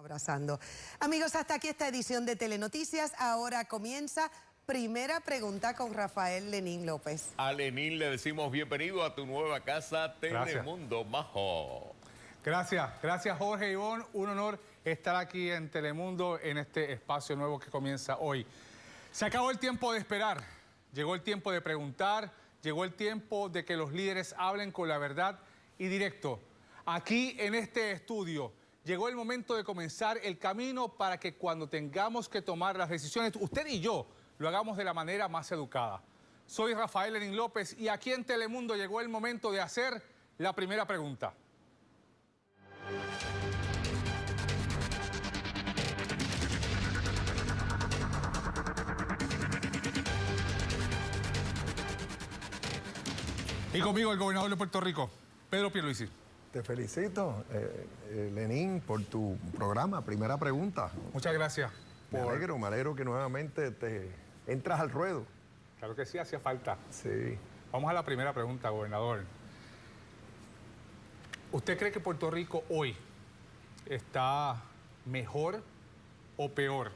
abrazando. Amigos, hasta aquí esta edición de Telenoticias. Ahora comienza Primera Pregunta con Rafael Lenín López. A Lenín le decimos bienvenido a tu nueva casa, Telemundo Majo. Gracias Jorge, Ivonne. Un honor estar aquí en Telemundo, en este espacio nuevo que comienza hoy. Se acabó el tiempo de esperar, llegó el tiempo de preguntar, llegó el tiempo de que los líderes hablen con la verdad y directo. Aquí en este estudio llegó el momento de comenzar el camino para que cuando tengamos que tomar las decisiones, usted y yo lo hagamos de la manera más educada. Soy Rafael Lenín López y aquí en Telemundo llegó el momento de hacer la primera pregunta. Y conmigo el gobernador de Puerto Rico, Pedro Pierluisi. Te felicito, Lenín, por tu programa, Primera Pregunta. Muchas gracias. Me alegro que nuevamente te entras al ruedo. Claro que sí, hacía falta. Sí. Vamos a la primera pregunta, gobernador. ¿Usted cree que Puerto Rico hoy está mejor o peor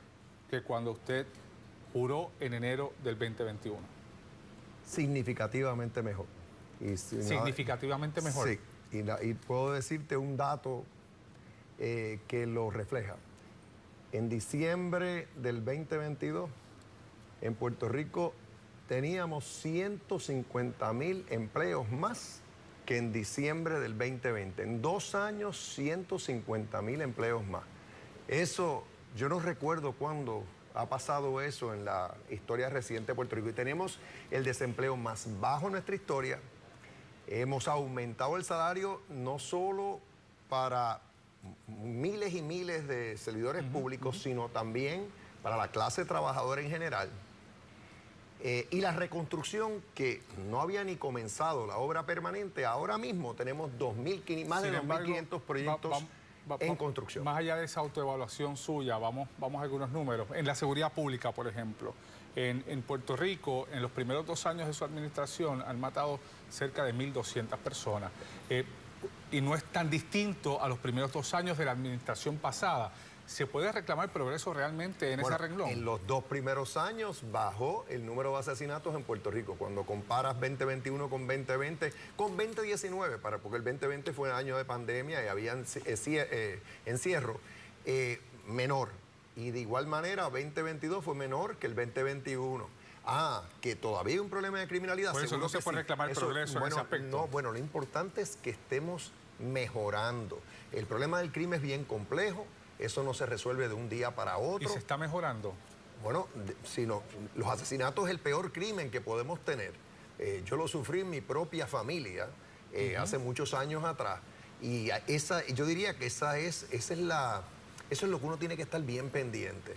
que cuando usted juró en enero del 2021? Significativamente mejor. ¿Significativamente mejor? Sí, y puedo decirte un dato que lo refleja. En diciembre del 2022, en Puerto Rico teníamos 150,000 empleos más que en diciembre del 2020. En 2 años, 150,000 empleos más. Eso, yo no recuerdo cuándo ha pasado eso en la historia reciente de Puerto Rico. Y tenemos el desempleo más bajo en nuestra historia. Hemos aumentado el salario no solo para miles y miles de servidores públicos, sino también para la clase trabajadora en general. Y la reconstrucción, que no había ni comenzado la obra permanente, ahora mismo tenemos más de 2.500 proyectos en construcción. Más allá de esa autoevaluación suya, vamos a algunos números. En la seguridad pública, por ejemplo, en Puerto Rico, en los primeros 2 años de su administración, han matado cerca de 1.200 personas. Y no es tan distinto a los primeros 2 años de la administración pasada. ¿Se puede reclamar progreso realmente en ese renglón? En los 2 primeros años bajó el número de asesinatos en Puerto Rico. Cuando comparas 2021 con 2020, con 2019, porque el 2020 fue un año de pandemia y había encierro, menor. Y de igual manera, 2022 fue menor que el 2021. Que todavía hay un problema de criminalidad. Por eso no se puede reclamar progreso en ese aspecto. No, bueno, lo importante es que estemos mejorando. El problema del crimen es bien complejo. Eso no se resuelve de un día para otro. ¿Y se está mejorando? Bueno, los asesinatos es el peor crimen que podemos tener. Yo lo sufrí en mi propia familia hace muchos años atrás. Y yo diría que eso es lo que uno tiene que estar bien pendiente.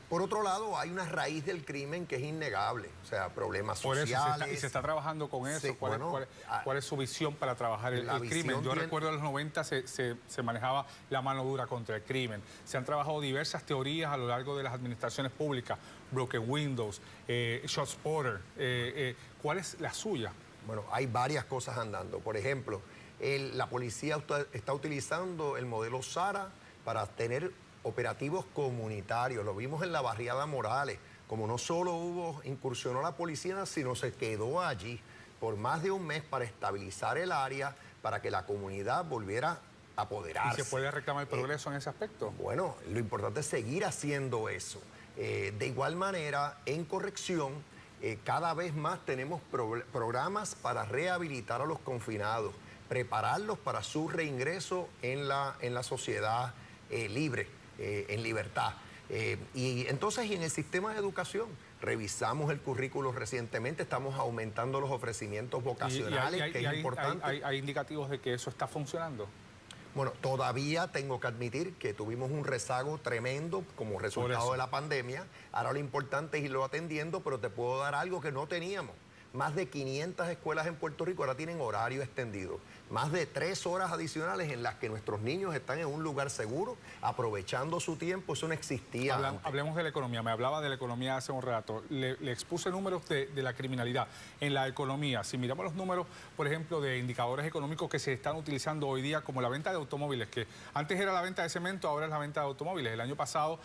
Por otro lado, hay una raíz del crimen que es innegable, o sea, problemas sociales. Y se está trabajando con eso. Sí, ¿Cuál es su visión para trabajar el crimen? Yo recuerdo en los 90 se manejaba la mano dura contra el crimen. Se han trabajado diversas teorías a lo largo de las administraciones públicas, broken windows, ShotSpotter. ¿Cuál es la suya? Bueno, hay varias cosas andando. Por ejemplo, la policía está utilizando el modelo SARA para tener operativos comunitarios. Lo vimos en la barriada Morales. Como no solo incursionó la policía, sino se quedó allí por más de un mes para estabilizar el área, para que la comunidad volviera a apoderarse. ¿Y se puede reclamar progreso en ese aspecto? Bueno, lo importante es seguir haciendo eso. De igual manera, en corrección, cada vez más tenemos programas para rehabilitar a los confinados, prepararlos para su reingreso en la sociedad libre. En libertad. Y entonces en el sistema de educación revisamos el currículo recientemente, estamos aumentando los ofrecimientos vocacionales, que es importante. ¿Hay indicativos de que eso está funcionando? Bueno, todavía tengo que admitir que tuvimos un rezago tremendo como resultado de la pandemia. Ahora lo importante es irlo atendiendo, pero te puedo dar algo que no teníamos. más de 500 escuelas en Puerto Rico ahora tienen horario extendido. Más de 3 horas adicionales en las que nuestros niños están en un lugar seguro, aprovechando su tiempo. Eso no existía antes. Hablemos de la economía. Me hablaba de la economía hace un rato. Le expuse números de la criminalidad. En la economía, si miramos los números, por ejemplo, de indicadores económicos que se están utilizando hoy día, como la venta de automóviles, que antes era la venta de cemento, ahora es la venta de automóviles. El año pasado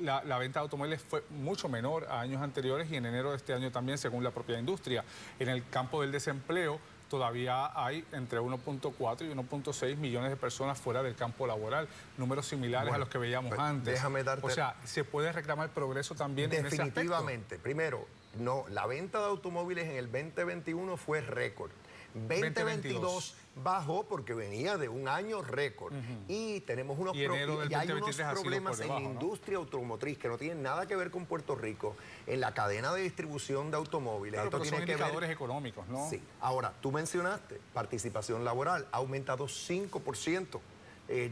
la venta de automóviles fue mucho menor a años anteriores y en enero de este año también, según la propia industria. En el campo del desempleo, todavía hay entre 1.4 y 1.6 millones de personas fuera del campo laboral, números similares a los que veíamos antes. Déjame darte... O sea, ¿se puede reclamar progreso también en ese aspecto? Definitivamente. Primero, no, la venta de automóviles en el 2021 fue récord. 2022 bajó porque venía de un año récord. Y tenemos unos, hay unos problemas en la industria automotriz que no tienen nada que ver con Puerto Rico, en la cadena de distribución de automóviles. Claro, esto tiene son indicadores económicos, ¿no? Sí. Ahora, tú mencionaste participación laboral, ha aumentado 5%.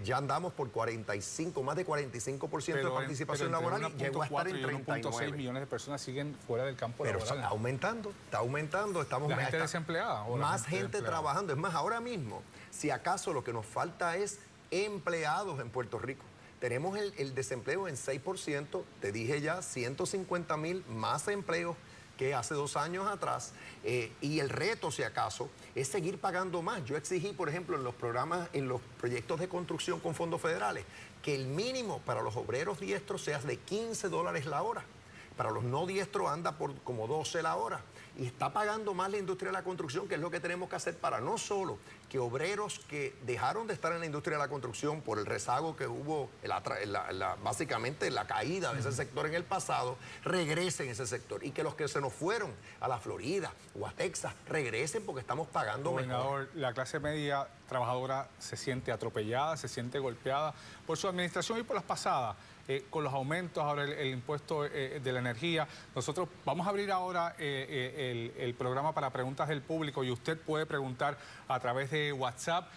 Ya andamos por 45, más de 45% de participación laboral y llegó a estar en 39. 1.6 millones de personas siguen fuera del campo laboral. Pero está aumentando. Estamos la gente desempleada. Más gente trabajando. Es más, ahora mismo, si acaso lo que nos falta es empleados en Puerto Rico. Tenemos el desempleo en 6%, te dije ya, 150,000 más empleos que hace 2 años atrás, y el reto, si acaso, es seguir pagando más. Yo exigí, por ejemplo, en los programas, en los proyectos de construcción con fondos federales, que el mínimo para los obreros diestros sea de $15 la hora. Para los no diestros anda por como 12 la hora. Y está pagando más la industria de la construcción, que es lo que tenemos que hacer para no solo que obreros que dejaron de estar en la industria de la construcción por el rezago que hubo, básicamente la caída de ese sector en el pasado, regresen a ese sector. Y que los que se nos fueron a la Florida o a Texas regresen porque estamos pagando mejor. La clase media trabajadora se siente atropellada, se siente golpeada por su administración y por las pasadas. Con los aumentos, ahora el impuesto de la energía. Nosotros vamos a abrir ahora el programa para preguntas del público y usted puede preguntar a través de WhatsApp.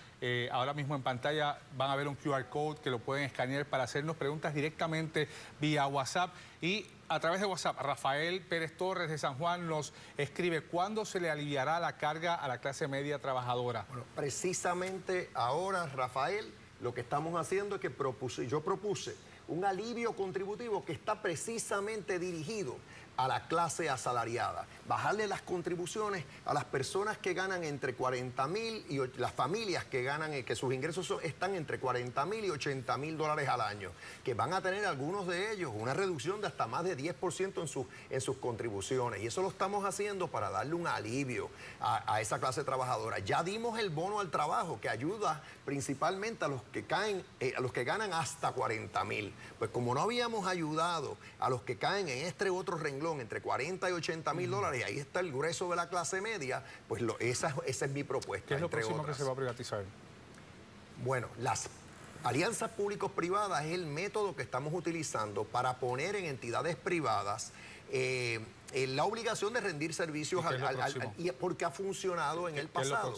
Ahora mismo en pantalla van a ver un QR code que lo pueden escanear para hacernos preguntas directamente vía WhatsApp. Y a través de WhatsApp, Rafael Pérez Torres de San Juan nos escribe: ¿cuándo se le aliviará la carga a la clase media trabajadora? Bueno, precisamente ahora, Rafael, lo que estamos haciendo es que yo propuse un alivio contributivo que está precisamente dirigido a la clase asalariada. Bajarle las contribuciones a las personas que ganan entre 40,000 y las familias que ganan, que sus ingresos están entre 40,000 y 80,000 dólares al año, que van a tener algunos de ellos una reducción de hasta más de 10% en sus contribuciones. Y eso lo estamos haciendo para darle un alivio a esa clase trabajadora. Ya dimos el bono al trabajo, que ayuda principalmente a los que ganan hasta 40,000. Pues como no habíamos ayudado a los que caen en este otro renglón entre 40 y 80,000 dólares, y ahí está el grueso de la clase media, pues esa es mi propuesta. ¿Qué es lo próximo que se va a privatizar? Bueno, las alianzas públicos-privadas es el método que estamos utilizando para poner en entidades privadas la obligación de rendir servicios porque ha funcionado en el pasado.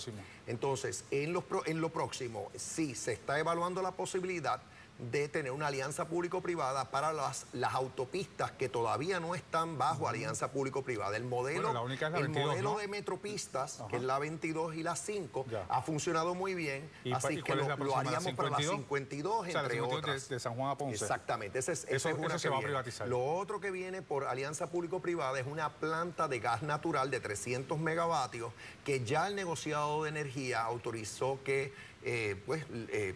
Entonces, en lo próximo, sí, se está evaluando la posibilidad de tener una alianza público-privada para las autopistas que todavía no están bajo alianza público-privada. El modelo, ¿no? De Metropistas, que es la 22 y la 5, ha funcionado muy bien, así que lo haríamos para la 52, entre otras. De San Juan a Ponce. Exactamente, eso se va a privatizar. Lo otro que viene por alianza público-privada es una planta de gas natural de 300 megavatios que ya el negociado de energía autorizó que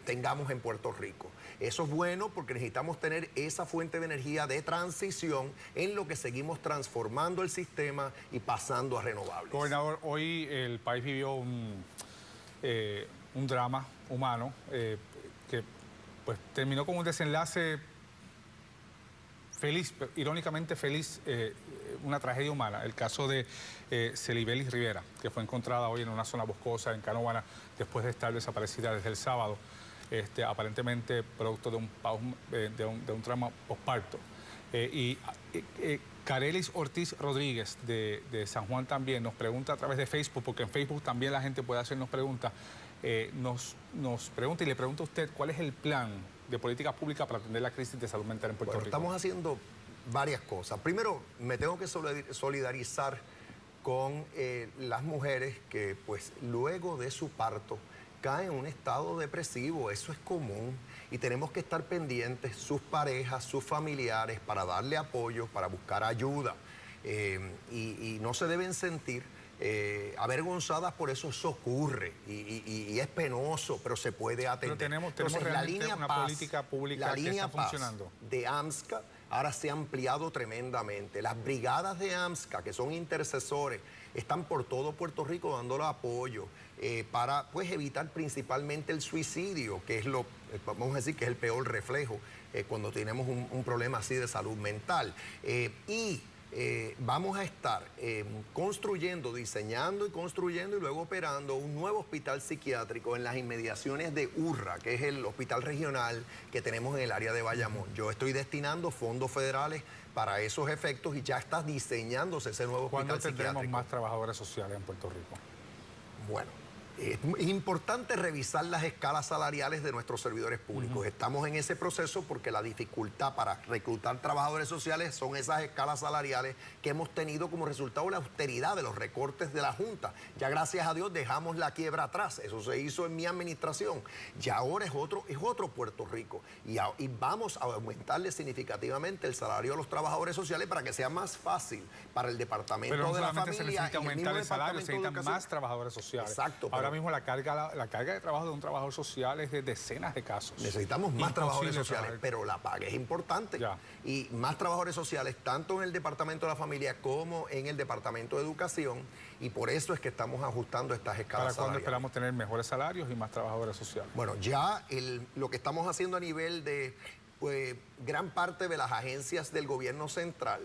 tengamos en Puerto Rico. Eso es bueno porque necesitamos tener esa fuente de energía de transición en lo que seguimos transformando el sistema y pasando a renovables. Gobernador, hoy el país vivió un drama humano que pues terminó con un desenlace feliz, irónicamente feliz, una tragedia humana. El caso de Celibelis Rivera, que fue encontrada hoy en una zona boscosa en Canóvana después de estar desaparecida desde el sábado, aparentemente producto de un trauma posparto. Carelis Ortiz Rodríguez de San Juan también nos pregunta a través de Facebook, porque en Facebook también la gente puede hacernos preguntas, nos pregunta y le pregunta a usted cuál es el plan de política pública para atender la crisis de salud mental en Puerto Rico. Estamos haciendo varias cosas. Primero, me tengo que solidarizar con las mujeres que pues luego de su parto caen en un estado depresivo. Eso es común y tenemos que estar pendientes, sus parejas, sus familiares, para darle apoyo, para buscar ayuda. Y no se deben sentir avergonzadas por eso. Eso ocurre y es penoso, pero se puede atender. Pero tenemos Entonces, realmente la línea una Paz, política pública la que línea está Paz funcionando de AMSCA ahora se ha ampliado tremendamente. Las brigadas de AMSCA, que son intercesores, están por todo Puerto Rico dándole apoyo para pues evitar principalmente el suicidio, que es vamos a decir que es el peor reflejo cuando tenemos un problema así de salud mental. Vamos a estar construyendo, diseñando y construyendo y luego operando un nuevo hospital psiquiátrico en las inmediaciones de URRA, que es el hospital regional que tenemos en el área de Bayamón. Yo estoy destinando fondos federales para esos efectos y ya está diseñándose ese nuevo hospital psiquiátrico. ¿Cuándo tendremos más trabajadores sociales en Puerto Rico? Bueno, es importante revisar las escalas salariales de nuestros servidores públicos. Estamos en ese proceso porque la dificultad para reclutar trabajadores sociales son esas escalas salariales que hemos tenido como resultado de la austeridad de los recortes de la Junta. Ya gracias a Dios dejamos la quiebra atrás. Eso se hizo en mi administración. Ya ahora es otro Puerto Rico. Y vamos a aumentarle significativamente el salario a los trabajadores sociales para que sea más fácil para el Departamento de la Familia. Pero no solamente se necesita aumentar el salario, se necesitan más trabajadores sociales. Exacto. Ahora mismo la carga de trabajo de un trabajador social es de decenas de casos. Necesitamos más trabajadores sociales, pero la paga es importante. Ya. Y más trabajadores sociales, tanto en el Departamento de la Familia como en el Departamento de Educación, y por eso es que estamos ajustando estas escalas salariales. ¿Para cuándo esperamos tener mejores salarios y más trabajadores sociales? Bueno, ya lo que estamos haciendo a nivel de gran parte de las agencias del gobierno central,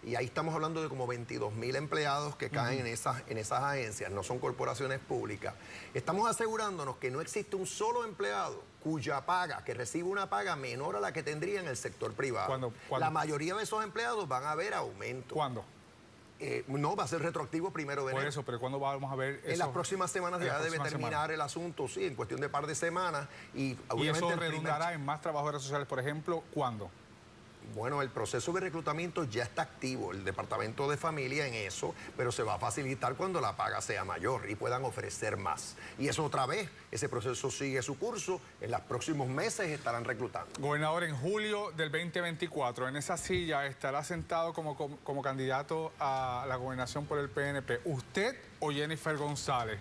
y ahí estamos hablando de como 22,000 empleados que caen en esas agencias, no son corporaciones públicas. Estamos asegurándonos que no existe un solo empleado cuya paga, que recibe una paga menor a la que tendría en el sector privado. ¿Cuándo? La mayoría de esos empleados van a ver aumento. ¿Cuándo? No, va a ser retroactivo 1 de enero. Por eso, pero ¿cuándo vamos a ver eso? En las próximas semanas ya debe terminar el asunto, sí, en cuestión de par de semanas. Y eso redundará en más trabajadores sociales, por ejemplo, ¿cuándo? Bueno, el proceso de reclutamiento ya está activo, el Departamento de Familia en eso, pero se va a facilitar cuando la paga sea mayor y puedan ofrecer más. Y eso otra vez, ese proceso sigue su curso, en los próximos meses estarán reclutando. Gobernador, en julio del 2024, en esa silla estará sentado como candidato a la gobernación por el PNP, ¿usted o Jennifer González?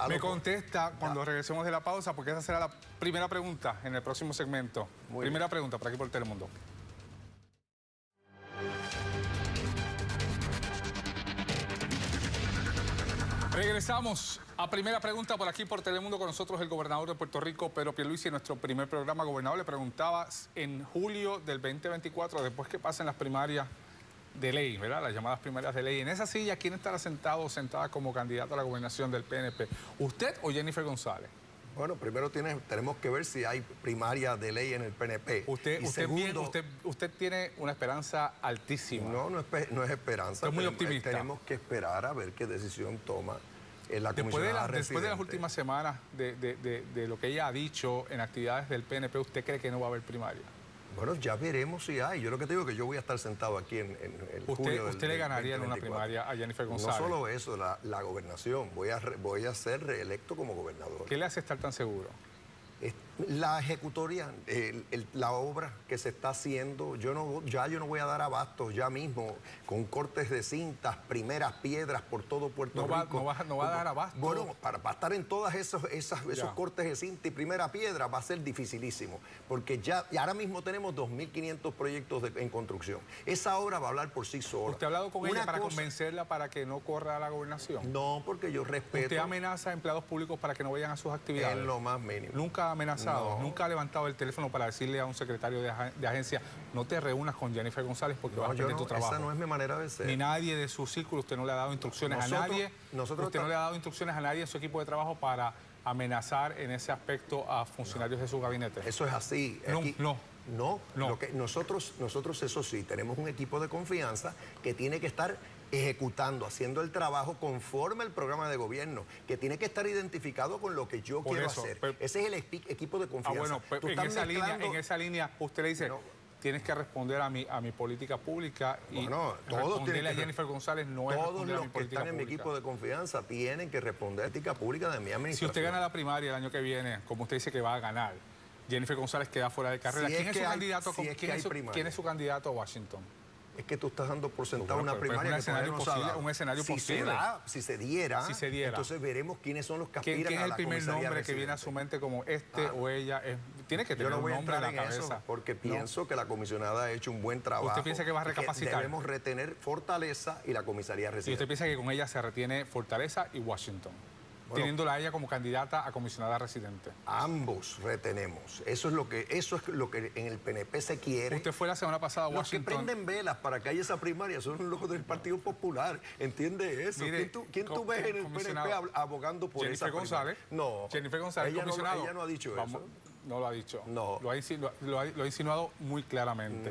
Me contesta cuando regresemos de la pausa, porque esa será la primera pregunta en el próximo segmento. Primera pregunta por aquí por Telemundo. Regresamos a primera pregunta por aquí por Telemundo, con nosotros el gobernador de Puerto Rico, Pedro Pierluisi. En nuestro primer programa, gobernador, le preguntaba en julio del 2024, después que pasen las primarias de ley, ¿verdad? Las llamadas primarias de ley. En esa silla, ¿quién estará sentado o sentada como candidato a la gobernación del PNP? ¿Usted o Jennifer González? Bueno, primero tenemos que ver si hay primaria de ley en el PNP. Usted tiene una esperanza altísima. No es esperanza. Es muy optimista. Tenemos que esperar a ver qué decisión toma la comisionada residente. Después de las últimas semanas de lo que ella ha dicho en actividades del PNP, ¿usted cree que no va a haber primaria? Bueno, ya veremos si hay. Yo lo que te digo es que yo voy a estar sentado aquí en julio ¿Usted le ganaría en una primaria a Jennifer González? No solo eso, la gobernación. Voy a ser reelecto como gobernador. ¿Qué le hace estar tan seguro? La ejecutoria, la obra que se está haciendo, yo no voy a dar abasto ya mismo con cortes de cintas, primeras piedras por todo Puerto Rico. No va a dar abasto. Bueno, para estar en todos esos cortes de cinta y primera piedra va a ser dificilísimo, porque y ahora mismo tenemos 2.500 proyectos en construcción. Esa obra va a hablar por sí sola. ¿Usted ha hablado con ella para convencerla para que no corra a la gobernación? No, porque yo respeto. ¿Usted amenaza a empleados públicos para que no vayan a sus actividades? En lo más mínimo. ¿Nunca ha amenazado? ¿Nunca ha levantado el teléfono para decirle a un secretario de agencia, no te reúnas con Jennifer González porque vas a perder tu trabajo? Esa no es mi manera de ser. Ni nadie de su círculo, usted no le ha dado instrucciones a nadie. Usted no le ha dado instrucciones a nadie en su equipo de trabajo para amenazar en ese aspecto a funcionarios de su gabinete. Eso es así. No. Nosotros, eso sí, tenemos un equipo de confianza que tiene que estar ejecutando, haciendo el trabajo conforme al programa de gobierno, que tiene que estar identificado con lo que yo quiero hacer. Ese es el equipo de confianza. Bueno, en esa línea usted le dice, tienes que responder a mi política pública y responderle a Jennifer González no es responder a mi política pública. Todos los que están en mi equipo de confianza tienen que responder a la política pública de mi administración. Si usted gana la primaria el año que viene, como usted dice que va a ganar, Jennifer González queda fuera de carrera. ¿Quién es su candidato a Washington? Es que tú estás dando por sentado una primaria que un escenario posible. Si se diera, entonces veremos quiénes son los que aspiran a la comisaría. ¿Quién es el primer nombre que viene a su mente como este o ella? Tiene que tener un nombre en la cabeza. Porque pienso que la comisionada ha hecho un buen trabajo. ¿Usted piensa que va a recapacitar? Debemos retener Fortaleza y la comisaría residente. ¿Y usted piensa que con ella se retiene Fortaleza y Washington? Teniéndola a ella como candidata a comisionada residente. Ambos retenemos. Eso es lo que en el PNP se quiere. Usted fue la semana pasada a Washington. Los que prenden velas para que haya esa primaria son los del Partido Popular. ¿Entiende eso? Mire, ¿Quién tú ves en el PNP abogando por Jennifer esa González? No. Jennifer González, comisionado. Ella no ha dicho eso. No lo ha dicho. No. Lo ha insinuado muy claramente.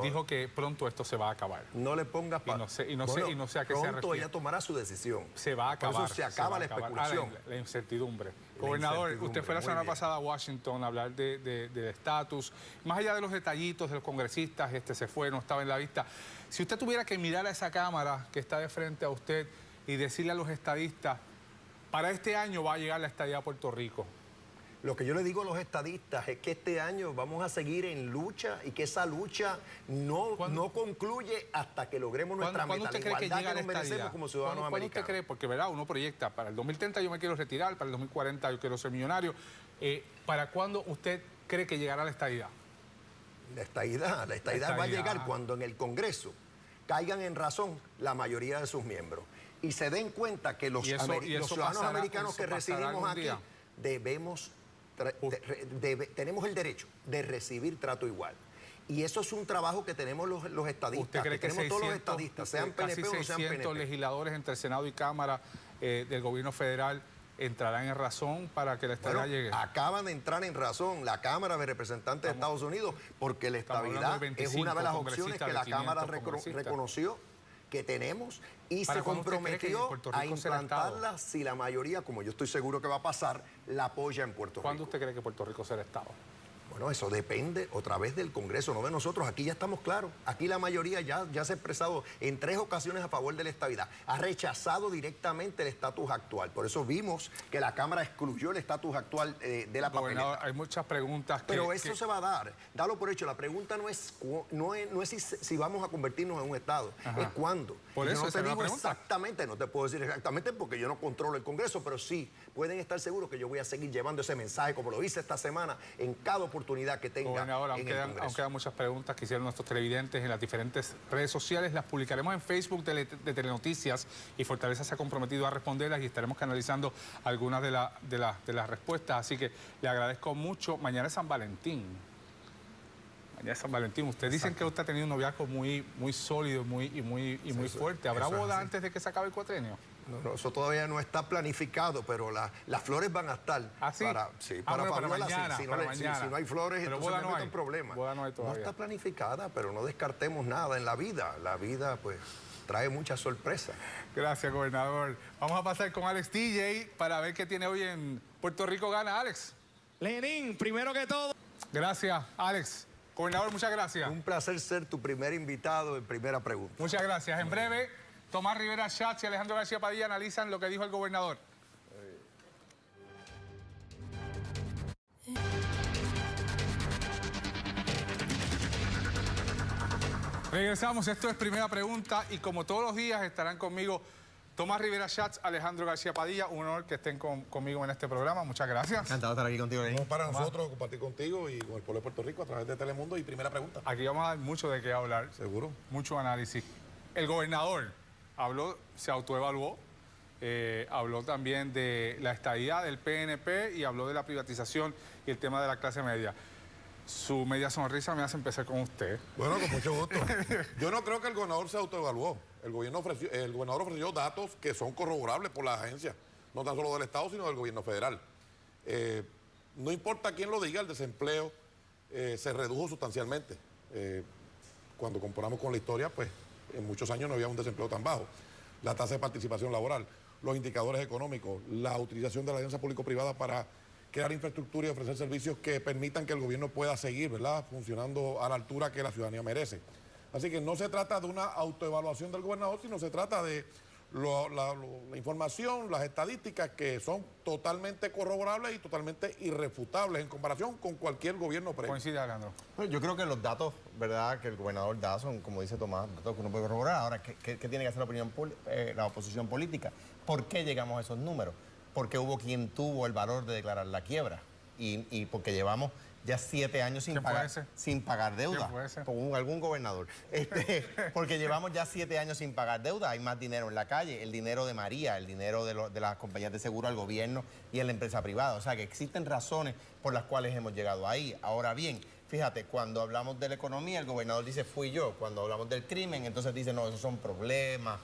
Dijo que pronto esto se va a acabar. No le pongas y no sé a qué se refiere. Pronto ella tomará su decisión. Se va a acabar. Por eso se acaba la especulación. La incertidumbre. Gobernador, usted fue la semana pasada a Washington a hablar del estatus. Más allá de los detallitos de los congresistas, se fue, no estaba en la vista. Si usted tuviera que mirar a esa cámara que está de frente a usted y decirle a los estadistas, para este año va a llegar la estadía a Puerto Rico. Lo que yo le digo a los estadistas es que este año vamos a seguir en lucha y que esa lucha no concluye hasta que logremos nuestra meta, la igualdad que nos merecemos como ciudadanos americanos. ¿Cuándo usted cree? Porque, ¿verdad? Uno proyecta, para el 2030 yo me quiero retirar, para el 2040 yo quiero ser millonario. ¿Para cuándo usted cree que llegará la estadidad? La estadidad va a llegar cuando en el Congreso caigan en razón la mayoría de sus miembros y se den cuenta que los ciudadanos americanos que residimos aquí tenemos el derecho de recibir trato igual. Y eso es un trabajo que tenemos los estadistas. ¿Usted cree que tenemos todos los estadistas, sean PNP o no sean PNP? ¿600 legisladores entre Senado y Cámara del gobierno federal entrarán en razón para que la estadidad llegue? Acaban de entrar en razón la Cámara de Representantes de Estados Unidos, porque la estabilidad es una de las opciones que la Cámara reconoció que tenemos y se comprometió a implantarla si la mayoría, como yo estoy seguro que va a pasar, la apoya en Puerto Rico. ¿Cuándo usted cree que Puerto Rico será Estado? Bueno, eso depende otra vez del Congreso, no de nosotros. Aquí ya estamos claros. Aquí la mayoría ya se ha expresado en 3 ocasiones a favor de la estabilidad. Ha rechazado directamente el estatus actual. Por eso vimos que la Cámara excluyó el estatus actual de la papeleta. Hay muchas preguntas Pero eso se va a dar. Dalo por hecho. La pregunta no es si vamos a convertirnos en un Estado. Es cuándo. Por eso no te digo exactamente, no te puedo decir exactamente porque yo no controlo el Congreso, pero sí pueden estar seguros que yo voy a seguir llevando ese mensaje, como lo hice esta semana, en cada oportunidad que tenga. Gobernador, aún quedan muchas preguntas que hicieron nuestros televidentes en las diferentes redes sociales. Las publicaremos en Facebook de Telenoticias y Fortaleza se ha comprometido a responderlas y estaremos canalizando algunas de las respuestas. Así que le agradezco mucho. Mañana es San Valentín. Mañana es San Valentín. Ustedes dicen que usted ha tenido un noviazgo muy sólido y muy fuerte. ¿Habrá boda antes de que se acabe el cuatrienio? No, eso todavía no está planificado, pero las flores van a estar. ¿Ah, sí? Para mañana. Si no hay flores, pero entonces no hay problema. No está planificada, pero no descartemos nada en la vida. La vida, pues, trae muchas sorpresas. Gracias, gobernador. Vamos a pasar con Alex TJ para ver qué tiene hoy en Puerto Rico Gana. Alex. Lenín, primero que todo. Gracias, Alex. Gobernador, muchas gracias. Un placer ser tu primer invitado en Primera Pregunta. Muchas gracias. En breve, Tomás Rivera Schatz y Alejandro García Padilla analizan lo que dijo el gobernador. Regresamos, esto es Primera Pregunta y como todos los días estarán conmigo Tomás Rivera Schatz, Alejandro García Padilla. Un honor que estén conmigo en este programa. Muchas gracias. Encantado de estar aquí contigo, Lenín. Para nosotros compartir contigo y con el pueblo de Puerto Rico a través de Telemundo y Primera Pregunta. Aquí vamos a dar mucho de qué hablar. Seguro. Mucho análisis. El gobernador habló, se autoevaluó, habló también de la estadidad del PNP y habló de la privatización y el tema de la clase media. Su media sonrisa me hace empezar con usted. Bueno, con mucho gusto. Yo no creo que el gobernador se autoevaluó. El gobernador ofreció datos que son corroborables por la agencia, no tan solo del Estado, sino del gobierno federal. No importa quién lo diga, el desempleo se redujo sustancialmente. Cuando comparamos con la historia, pues en muchos años no había un desempleo tan bajo. La tasa de participación laboral, los indicadores económicos, la utilización de la alianza público-privada para crear infraestructura y ofrecer servicios que permitan que el gobierno pueda seguir, ¿verdad?, funcionando a la altura que la ciudadanía merece. Así que no se trata de una autoevaluación del gobernador, sino se trata de la información, las estadísticas que son totalmente corroborables y totalmente irrefutables en comparación con cualquier gobierno previo. Coincide, Alejandro. Bueno, yo creo que los datos, ¿verdad?, que el gobernador da son, como dice Tomás, datos que uno puede corroborar. Ahora, ¿qué tiene que hacer la oposición política? ¿Por qué llegamos a esos números? Porque hubo quien tuvo el valor de declarar la quiebra y porque llevamos ya 7 años sin pagar deuda. Por algún gobernador. Porque llevamos ya 7 años sin pagar deuda. Hay más dinero en la calle, el dinero de María, el dinero de las compañías de seguro al gobierno y a la empresa privada. O sea que existen razones por las cuales hemos llegado ahí. Ahora bien, fíjate, cuando hablamos de la economía, el gobernador dice fui yo. Cuando hablamos del crimen, entonces dice no, esos son problemas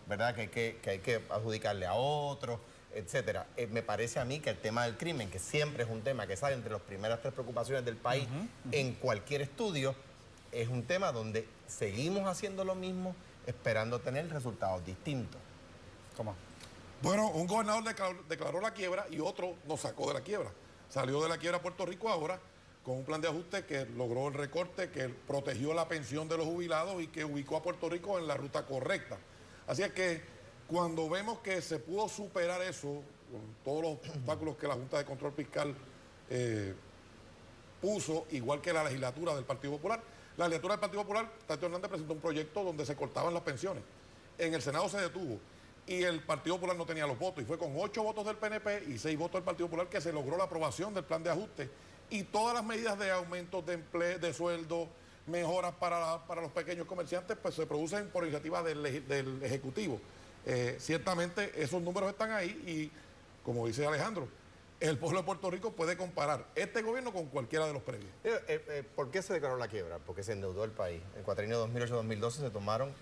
¿verdad?, que hay que adjudicarle a otros, etcétera. Me parece a mí que el tema del crimen, que siempre es un tema que sale entre las primeras 3 preocupaciones del país en cualquier estudio, es un tema donde seguimos haciendo lo mismo esperando tener resultados distintos. Toma. Bueno, un gobernador declaró la quiebra y otro nos sacó de la quiebra. Salió de la quiebra Puerto Rico ahora con un plan de ajuste que logró el recorte, que protegió la pensión de los jubilados y que ubicó a Puerto Rico en la ruta correcta. Así es que cuando vemos que se pudo superar eso, con todos los obstáculos que la Junta de Control Fiscal puso, igual que la legislatura del Partido Popular, la legislatura del Partido Popular, Tatito Hernández presentó un proyecto donde se cortaban las pensiones. En el Senado se detuvo y el Partido Popular no tenía los votos y fue con 8 votos del PNP y 6 votos del Partido Popular que se logró la aprobación del plan de ajuste y todas las medidas de aumento de empleo, de sueldo, mejoras para los pequeños comerciantes, pues se producen por iniciativa del Ejecutivo. Ciertamente esos números están ahí y, como dice Alejandro, el pueblo de Puerto Rico puede comparar este gobierno con cualquiera de los previos. ¿Por qué se declaró la quiebra? Porque se endeudó el país. En el cuatrienio 2008-2012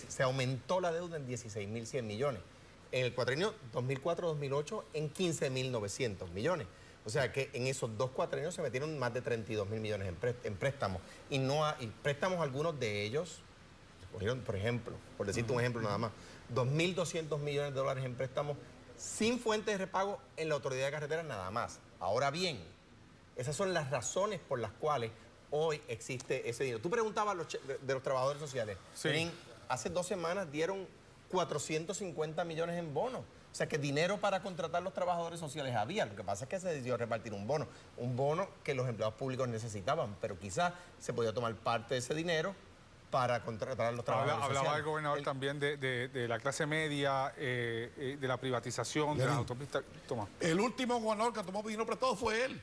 se aumentó la deuda en 16.100 millones. En el cuatrienio 2004-2008 en 15.900 millones. O sea que en esos 2 cuatrienios se metieron más de 32.000 millones en préstamos. Y préstamos, algunos de ellos, por ejemplo, por decirte un ejemplo nada más, 2.200 millones de dólares en préstamos sin fuente de repago en la Autoridad de Carreteras nada más. Ahora bien, esas son las razones por las cuales hoy existe ese dinero. Tú preguntabas de los trabajadores sociales. Sí. Hace 2 semanas dieron 450 millones en bonos. O sea que dinero para contratar los trabajadores sociales había. Lo que pasa es que se decidió repartir un bono que los empleados públicos necesitaban, pero quizás se podía tomar parte de ese dinero para contratar a los trabajadores sociales. Hablaba el gobernador también de la clase media, de la privatización, de las autopistas. Toma. El último gobernador que tomó dinero prestado fue él.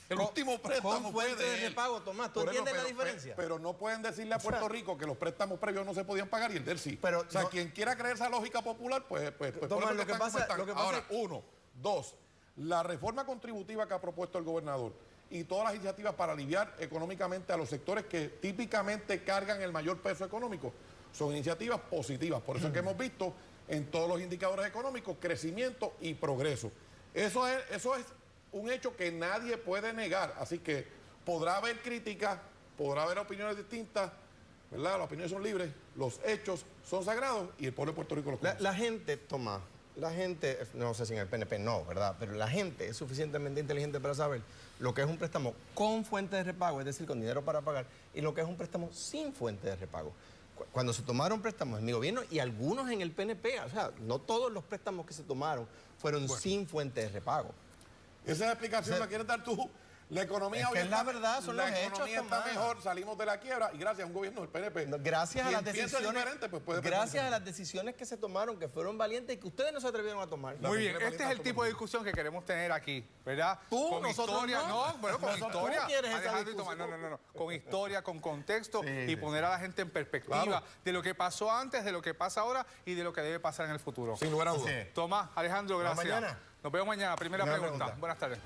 El último préstamo con fuente de repago, Tomás. ¿Tú entiendes la diferencia? Pero no pueden decirle a Puerto Rico que los préstamos previos no se podían pagar y el de él sí. Pero o sea, quien quiera creer esa lógica popular, pues Tomás, lo que pasa Ahora, es... 1, 2, la reforma contributiva que ha propuesto el gobernador y todas las iniciativas para aliviar económicamente a los sectores que típicamente cargan el mayor peso económico son iniciativas positivas. Por eso es que hemos visto en todos los indicadores económicos crecimiento y progreso. Eso es un hecho que nadie puede negar, así que podrá haber críticas, podrá haber opiniones distintas, ¿verdad? Las opiniones son libres, los hechos son sagrados y el pueblo de Puerto Rico los conoce. La gente, Tomás, no sé si en el PNP no, ¿verdad? Pero la gente es suficientemente inteligente para saber lo que es un préstamo con fuente de repago, es decir, con dinero para pagar, y lo que es un préstamo sin fuente de repago. Cuando se tomaron préstamos en mi gobierno y algunos en el PNP, o sea, no todos los préstamos que se tomaron fueron sin fuente de repago. Esa explicación la quieres dar tú. La economía hoy es la verdad, son los hechos. La economía está mejor, salimos de la quiebra y gracias a un gobierno del PNP. Gracias a las decisiones, gracias a las decisiones que se tomaron, que fueron valientes y que ustedes no se atrevieron a tomar. Muy bien, este es el tipo de discusión que queremos tener aquí, ¿verdad? Con historia, con historia. Alejandro y Tomás, no. Con historia, con contexto y poner a la gente en perspectiva de lo que pasó antes, de lo que pasa ahora y de lo que debe pasar en el futuro. Sin lugar a dudas. Tomás, Alejandro, gracias. Nos vemos mañana. Primera pregunta. Buenas tardes.